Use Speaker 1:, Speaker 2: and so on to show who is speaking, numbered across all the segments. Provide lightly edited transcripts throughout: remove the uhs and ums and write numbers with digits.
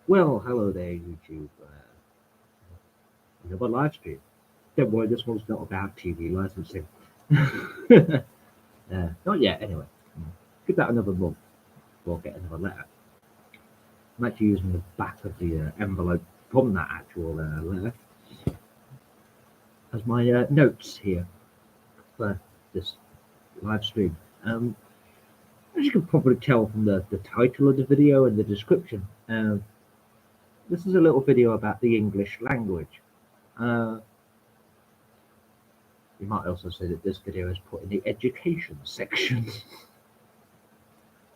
Speaker 1: Well, hello there, YouTube. Another live stream. Don't worry, this one's not about TV licensing. Not yet, anyway. Give that another month before I get another letter. I'm actually using the back of the envelope from that actual letter as my notes here for this live stream. As you can probably tell from the title of the video and the description, this is a little video about the English language. Uh, You might also say that this video is put in the education section.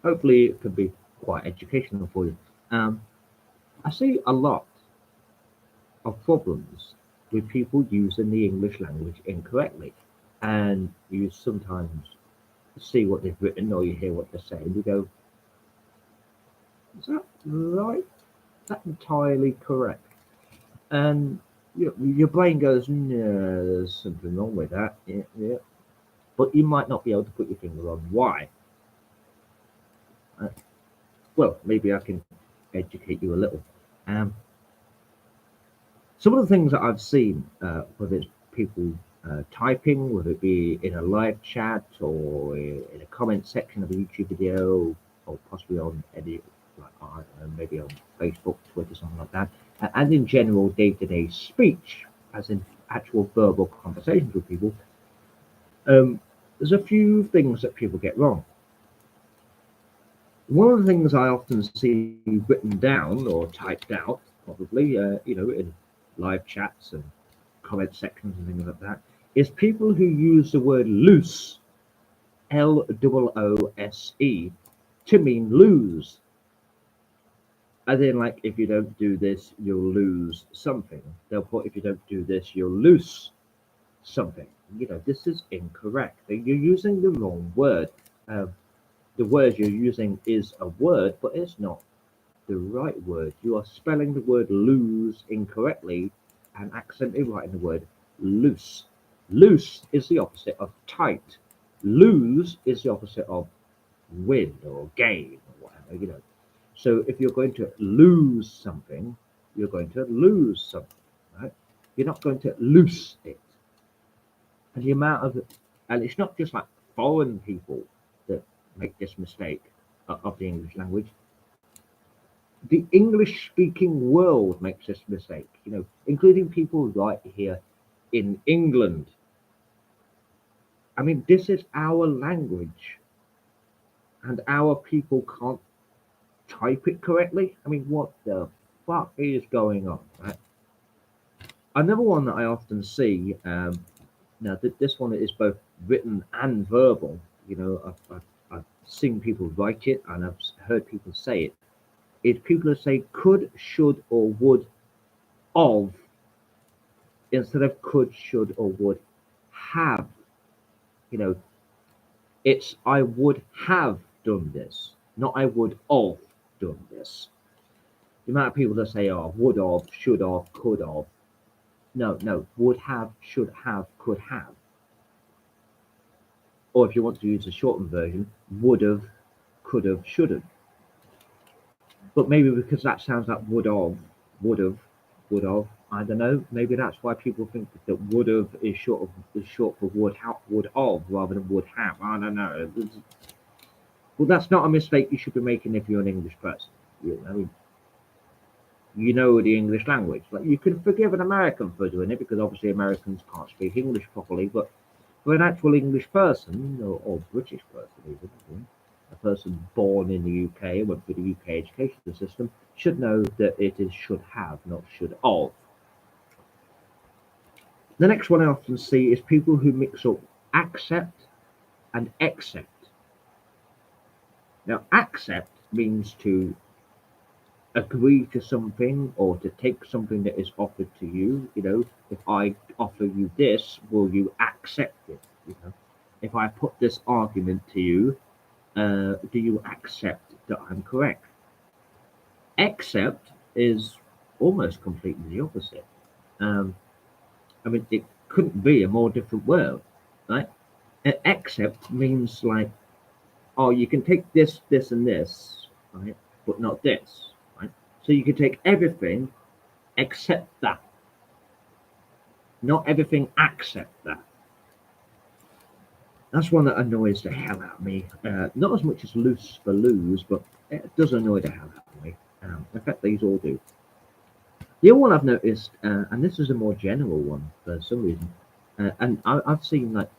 Speaker 1: Hopefully it can be quite educational for you. I see a lot of problems with people using the English language incorrectly. And you sometimes see what they've written or you hear what they're saying. You go, is that right? Is that entirely correct? And your brain goes, no, there's something wrong with that. Yeah, yeah. But you might not be able to put your finger on why. Uh, well, maybe I can educate you a little. Um, some of the things that I've seen, whether it's people typing, whether it be in a live chat or in a comment section of a YouTube video, or possibly on any, like I don't know, maybe on Facebook, Twitter, something like that, and in general day-to-day speech, as in actual verbal conversations with people, there's a few things that people get wrong. One of the things I often see written down or typed out, probably, in live chats and comment sections and things like that, is people who use the word loose, Loose, to mean lose. As in, like, if you don't do this, you'll lose something. They'll put, if you don't do this, you'll lose something. This is incorrect. You're using the wrong word. Uh, the word you're using is a word, but it's not the right word. You are spelling the word lose incorrectly and accidentally writing the word loose. Loose is the opposite of tight. Lose is the opposite of win or gain or whatever. So if you're going to lose something, you're going to lose something, right? You're not going to loose it. And the amount of, and it's not just like foreign people that make this mistake of the English language. The English speaking world makes this mistake, including people right here in England. I mean, this is our language, and our people can't type it correctly. I mean, what the fuck is going on, right? Another one that I often see, now this one is both written and verbal. I've seen people write it and I've heard people say it. Is people that say could, should, or would of instead of could, should, or would have. You know, it's I would have done this, not I would have done this. The amount of people that say, oh, would have, should have, could have. No, no, would have, should have, could have. Or if you want to use a shortened version, would have, could have, should have. But maybe because that sounds like would have, would have. I don't know. Maybe that's why people think that would have is short for would have rather than would have. I don't know. Well, that's not a mistake you should be making if you're an English person. I mean, you know the English language. Like you can forgive an American for doing it because obviously Americans can't speak English properly. But for an actual English person or British person, even a person born in the UK went through the UK education system should know that it is should have, not should of. The next one I often see is people who mix up accept and accept. Now, accept means to agree to something or to take something that is offered to you. If I offer you this, will you accept it? If I put this argument to you, do you accept that I'm correct? Accept is almost completely the opposite. Um, I mean, it couldn't be a more different word, right? Accept means like, oh, you can take this, this, and this, right? But not this, right? So you can take everything except that. Not everything except that. That's one that annoys the hell out of me. Not as much as loose for lose, but it does annoy the hell out of me. In fact, these all do. The other one I've noticed, and this is a more general one for some reason, and I've seen like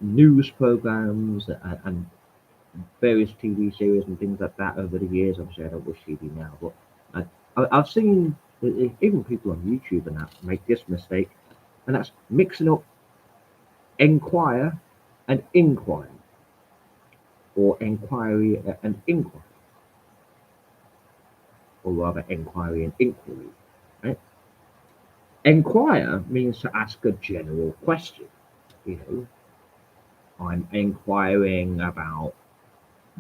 Speaker 1: news programs and various TV series and things like that over the years. Obviously, I don't watch TV now, but I've seen even people on YouTube and that make this mistake, and that's mixing up enquire and inquire, or inquiry and inquiry, or rather inquiry and inquiry. Right? Enquire means to ask a general question. You know, I'm inquiring about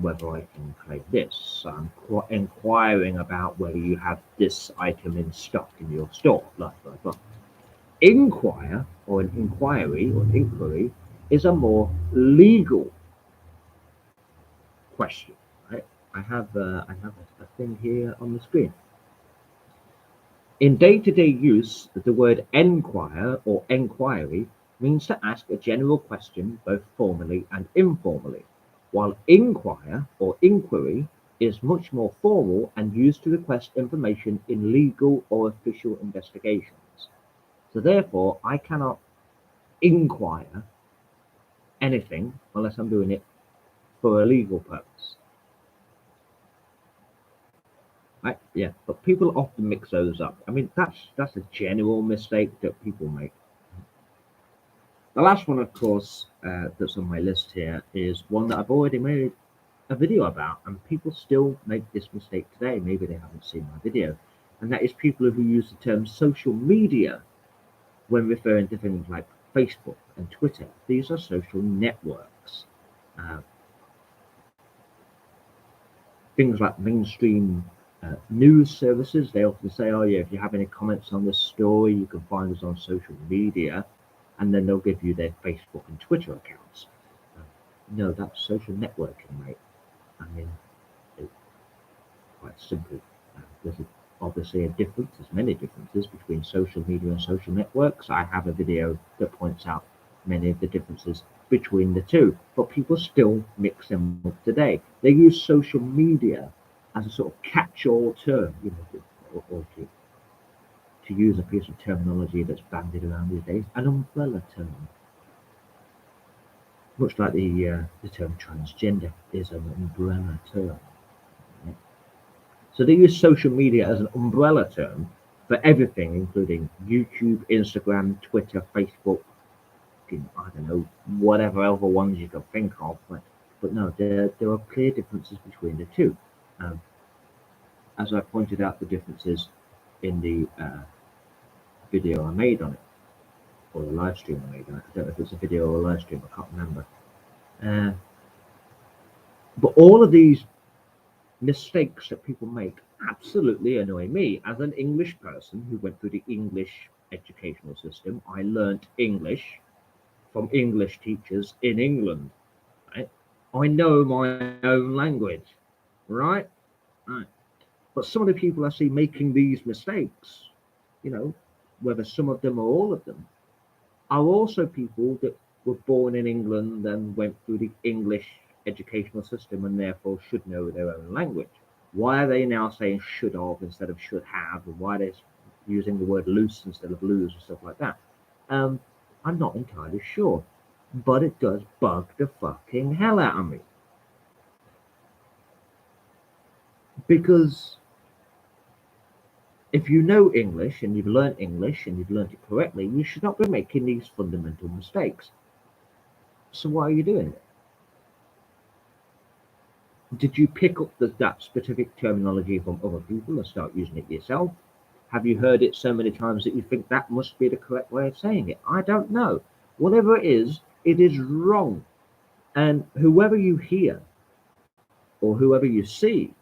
Speaker 1: whether I can claim this. I'm inquiring about whether you have this item in stock in your store. Blah blah blah. Inquire or an inquiry or an inquiry is a more legal question. Right? I have a thing here on the screen. In day-to-day use, the word enquire or enquiry means to ask a general question both formally and informally, while inquire or inquiry is much more formal and used to request information in legal or official investigations. So therefore, I cannot inquire anything unless I'm doing it for a legal purpose. Right? Yeah, but people often mix those up. I mean, that's a general mistake that people make. The last one, of course, that's on my list here is one that I've already made a video about, and people still make this mistake today. Maybe they haven't seen my video, and that is people who use the term social media when referring to things like Facebook and Twitter. These are social networks. Things like mainstream news services, they often say, oh yeah, if you have any comments on this story, you can find us on social media, and then they'll give you their Facebook and Twitter accounts. No, that's social networking, mate. I mean, quite simple. There's obviously a difference, there's many differences between social media and social networks. I have a video that points out many of the differences between the two, but people still mix them up today. They use social media as a sort of catch-all term, you know, or to use a piece of terminology that's bandied around these days, an umbrella term. Much like the term transgender is an umbrella term. Right? So they use social media as an umbrella term for everything, including YouTube, Instagram, Twitter, Facebook, I don't know, whatever other ones you can think of. But no, there are clear differences between the two. As I pointed out, the differences in the video I made on it, or the live stream I made on it. I don't know if it's a video or a live stream, I can't remember. But all of these mistakes that people make absolutely annoy me. As an English person who went through the English educational system, I learnt English from English teachers in England. Right? I know my own language, right? Right. But some of the people I see making these mistakes, you know, whether some of them or all of them, are also people that were born in England and went through the English educational system and therefore should know their own language. Why are they now saying should have instead of should have, and why are they using the word loose instead of lose and stuff like that? I'm not entirely sure, but it does bug the fucking hell out of me. Because if you know English and you've learned English and you've learned it correctly, you should not be making these fundamental mistakes. So why are you doing it? Did you pick up that specific terminology from other people and start using it yourself? Have you heard it so many times that you think that must be the correct way of saying it? I don't know. Whatever it is wrong. And whoever you hear or whoever you see,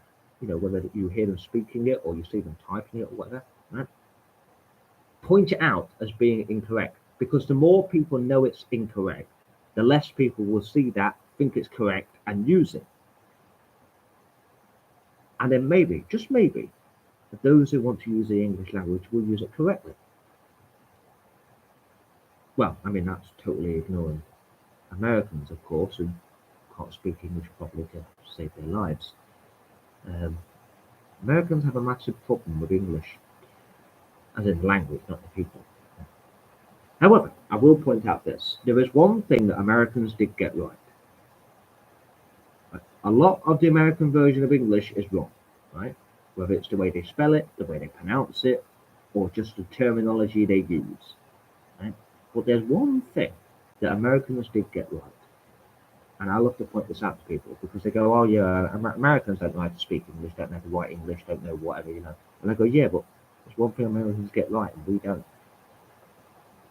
Speaker 1: you know, whether you hear them speaking it or you see them typing it or whatever, right? Point it out as being incorrect, because the more people know it's incorrect, the less people will see that, think it's correct, and use it. And then maybe, just maybe, those who want to use the English language will use it correctly. Well, I mean, that's totally ignoring Americans, of course, who can't speak English properly to save their lives. Um, Americans have a massive problem with English, as in language, not the people. However, I will point out this. There is one thing that Americans did get right. A lot of the American version of English is wrong, right? Whether it's the way they spell it, the way they pronounce it, or just the terminology they use, right? But there's one thing that Americans did get right. And I love to point this out to people because they go, "Oh yeah, Americans don't know how to speak English, don't know how to write English, don't know whatever, you know." And I go, "Yeah, but there's one thing Americans get right and we don't."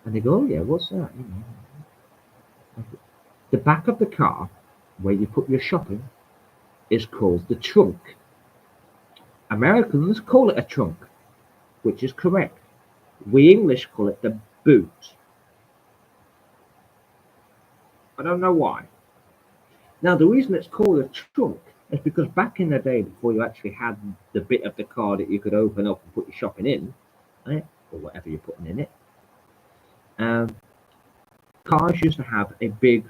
Speaker 1: And they go, "Oh yeah, what's that?" You know, the back of the car where you put your shopping is called the trunk. Americans call it a trunk, which is correct. We English call it the boot. I don't know why. Now, the reason it's called a trunk is because back in the day, before you actually had the bit of the car that you could open up and put your shopping in, right, or whatever you're putting in it, um, cars used to have a big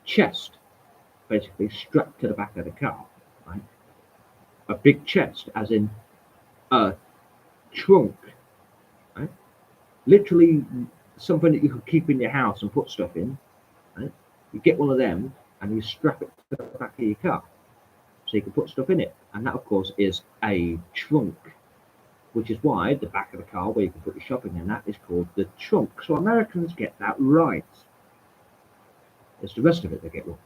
Speaker 1: chest, basically strapped to the back of the car, right? A big chest, as in a trunk, right? Literally something that you could keep in your house and put stuff in, right? You get one of them and you strap it to the back of your car so you can put stuff in it. And that, of course, is a trunk, which is why the back of the car where you can put your shopping in that is called the trunk. So Americans get that right. It's the rest of it they get wrong.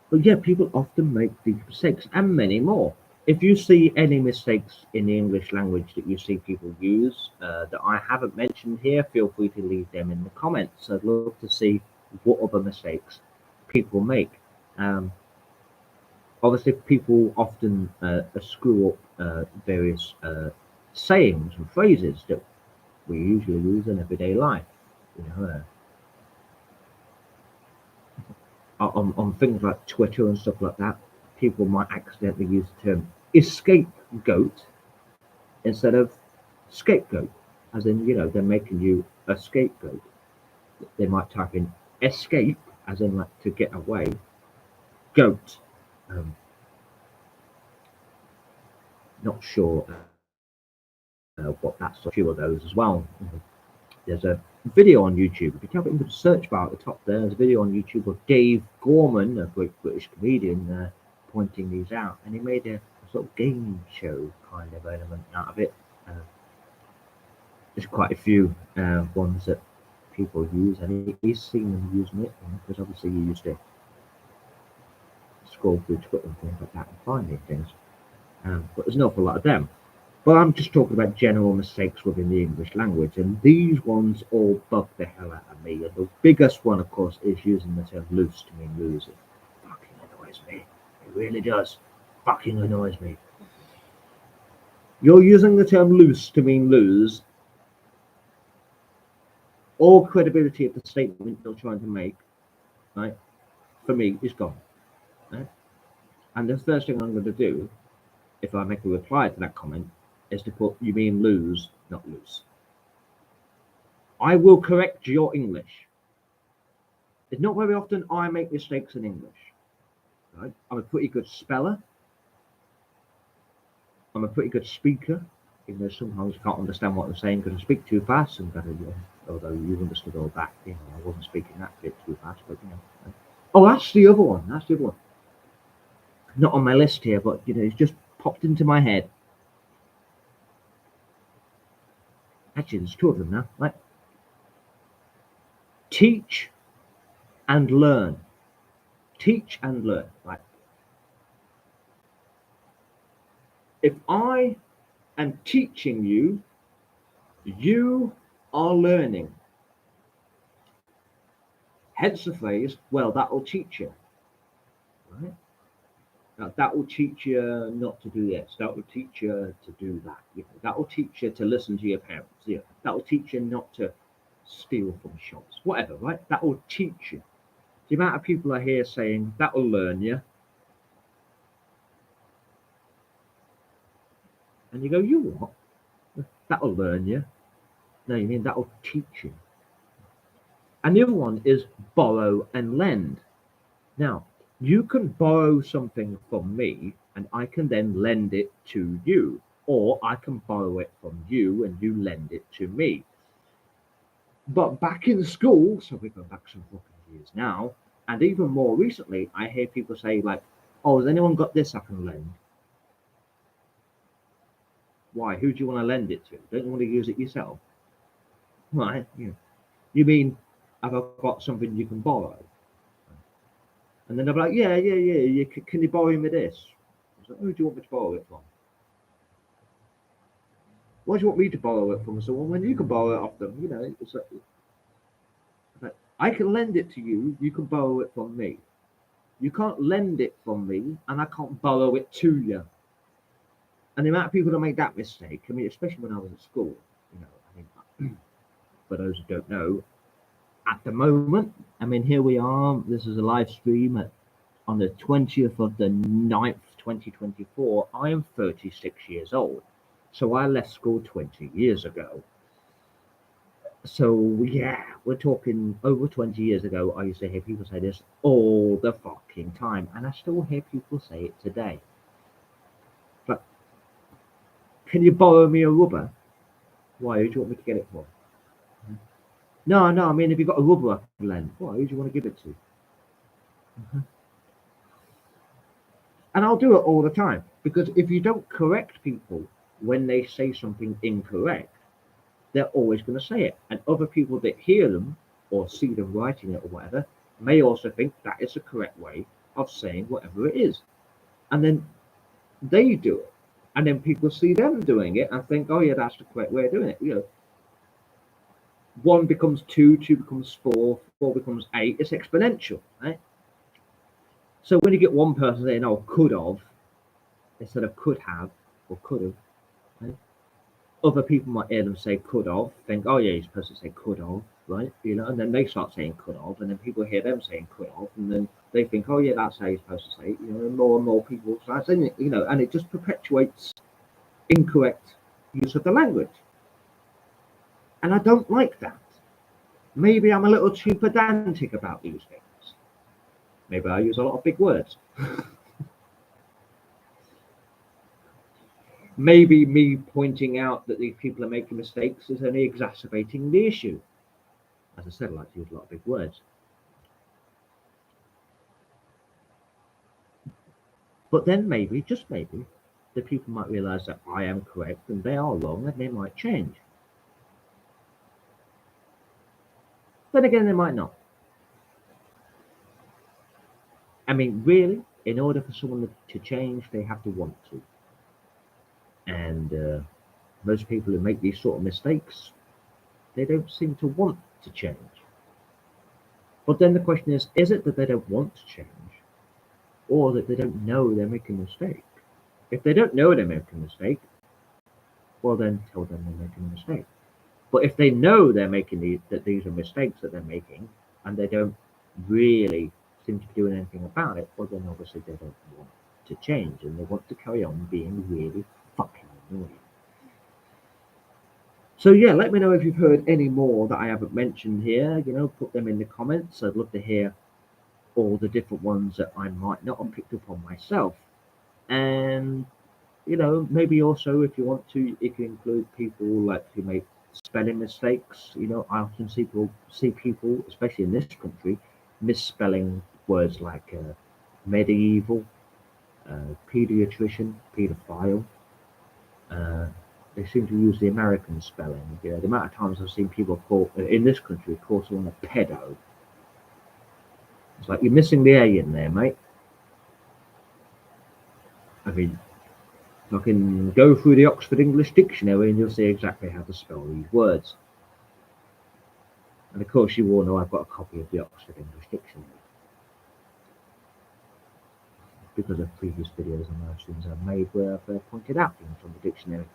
Speaker 1: But yeah, people often make these mistakes and many more. If you see any mistakes in the English language that you see people use that I haven't mentioned here, feel free to leave them in the comments. I'd love to see what other mistakes people make. Obviously, people often screw up various sayings and phrases that we usually use in everyday life. You know, on things like Twitter and stuff like that, people might accidentally use the term escapegoat instead of scapegoat, as in, you know, they're making you a scapegoat. They might type in escape, as in like to get away, goat. Um, not sure what that's a few of those as well. There's a video on YouTube. If you type it into the search bar at the top there's a video on YouTube of Dave Gorman, a great British comedian, pointing these out. And he made a sort of game show kind of element out of it. There's quite a few ones that people use, and he's seen them using it, because obviously you used to scroll through Twitter and things like that and find these things. But there's an awful lot of them. But I'm just talking about general mistakes within the English language, and these ones all bug the hell out of me. And the biggest one, of course, is using the term loose to mean lose. It fucking annoys me. It really does. Fucking annoys me. You're using the term loose to mean lose. All credibility of the statement you're trying to make, right, for me, is gone. Right? And the first thing I'm going to do, if I make a reply to that comment, is to put, "You mean lose, not loose." I will correct your English. It's not very often I make mistakes in English. Right? I'm a pretty good speller. I'm a pretty good speaker, even though sometimes I can't understand what I'm saying because I speak too fast. And although you understood all that, you know, I wasn't speaking that bit too fast, but you know. Oh, that's the other one. That's the other one. Not on my list here, but you know, it's just popped into my head. Actually, there's two of them now. Right? Teach and learn. Teach and learn. Right? If I am teaching you, you are learning. Hence the phrase, "Well, that will teach you." Right? Now, that will teach you not to do this. That will teach you to do that. You know, that will teach you to listen to your parents. You know, that will teach you not to steal from shops. Whatever, right? That will teach you. The amount of people I hear saying, that'll learn you. And you go, you what? That'll learn you. No, you mean that'll teach you. And the other one is borrow and lend. Now, you can borrow something from me and I can then lend it to you. Or I can borrow it from you and you lend it to me. But back in school, so we're going back some fucking years now, and even more recently, I hear people say like, oh, has anyone got this I can lend? Why? Who do you want to lend it to? Don't you want to use it yourself? Right. You mean, have I got something you can borrow? And then they're like, yeah. Can you borrow me this? I was like, who do you want me to borrow it from? Why do you want me to borrow it from someone when you can borrow it off them? It's like, I can lend it to you, you can borrow it from me. You can't lend it from me, and I can't borrow it to you. And the amount of people that make that mistake, I mean, especially when I was at school, for those who don't know, at the moment, I mean, here we are, this is a live stream on the 20th of the 9th, 2024. I am 36 years old. So I left school 20 years ago. So yeah, we're talking over 20 years ago. I used to hear people say this all the fucking time, and I still hear people say it today. But can you borrow me a rubber? Why? Who do you want me to get it for? No, I mean, if you've got a rubber I can lend, why? Who do you want to give it to? And I'll do it all the time, because if you don't correct people when they say something incorrect, they're always going to say it. And other people that hear them or see them writing it or whatever may also think that is the correct way of saying whatever it is. And then they do it. And then people see them doing it and think, oh yeah, that's the correct way of doing it. 1 becomes 2, 2 becomes 4, 4 becomes 8. It's exponential, right? So when you get one person saying, oh, could have, instead of could have or could have, right? Other people might hear them say could have, think, oh yeah, you're supposed to say could have, right? And then they start saying could have, and then people hear them saying could have, and then they think, oh yeah, that's how you're supposed to say it, and more people start saying it, and it just perpetuates incorrect use of the language. And I don't like that. Maybe I'm a little too pedantic about these things. Maybe I use a lot of big words. Maybe me pointing out that these people are making mistakes is only exacerbating the issue. As I said, I like to use a lot of big words. But then maybe, just maybe, the people might realize that I am correct and they are wrong, and they might change. Then again, they might not. I mean, really, in order for someone to change, they have to want to. And most people who make these sort of mistakes, they don't seem to want to change. But then the question is it that they don't want to change, or that they don't know they're making a mistake? If they don't know they're making a mistake, well then tell them they're making a mistake. But if they know they're making that these are mistakes that they're making, and they don't really seem to be doing anything about it, well then obviously they don't want to change, and they want to carry on being really fucking annoying. So yeah, let me know if you've heard any more that I haven't mentioned here. Put them in the comments. I'd love to hear all the different ones that I might not have picked up on myself. And maybe also if you want to, if you include people like who make spelling mistakes. I often see people, especially in this country, misspelling words like medieval, pediatrician, paedophile. They seem to use the American spelling. The amount of times I've seen people in this country call someone a pedo. It's like, you're missing the A in there, mate. I mean, I can go through the Oxford English Dictionary and you'll see exactly how to spell these words. And of course, you all know I've got a copy of the Oxford English Dictionary, because of previous videos and live streams I've made where I've pointed out things from the dictionary.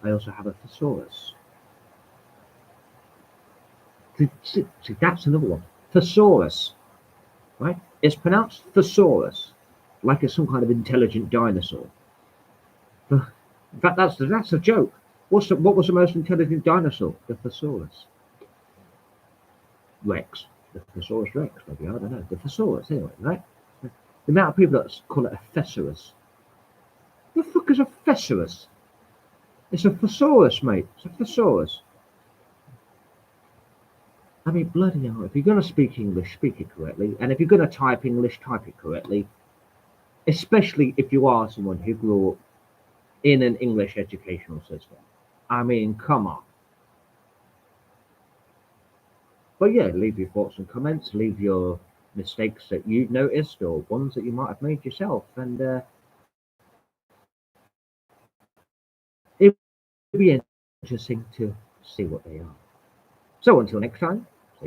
Speaker 1: I also have a thesaurus. See, that's another one. Thesaurus. right? It's pronounced thesaurus, like it's some kind of intelligent dinosaur. In fact, that's a joke. What was the most intelligent dinosaur? The thesaurus Rex. The thesaurus Rex, maybe, I don't know. The thesaurus, anyway, right? The amount of people that call it a thesaurus. The fuck is a thesaurus? It's a thesaurus, mate. It's a thesaurus. I mean, bloody hell, if you're going to speak English, speak it correctly. And if you're going to type English, type it correctly. Especially if you are someone who grew up in an English educational system. I mean, come on. But yeah, leave your thoughts and comments. Leave your mistakes that you noticed or ones that you might have made yourself. And it'll be interesting to see what they are. So until next time.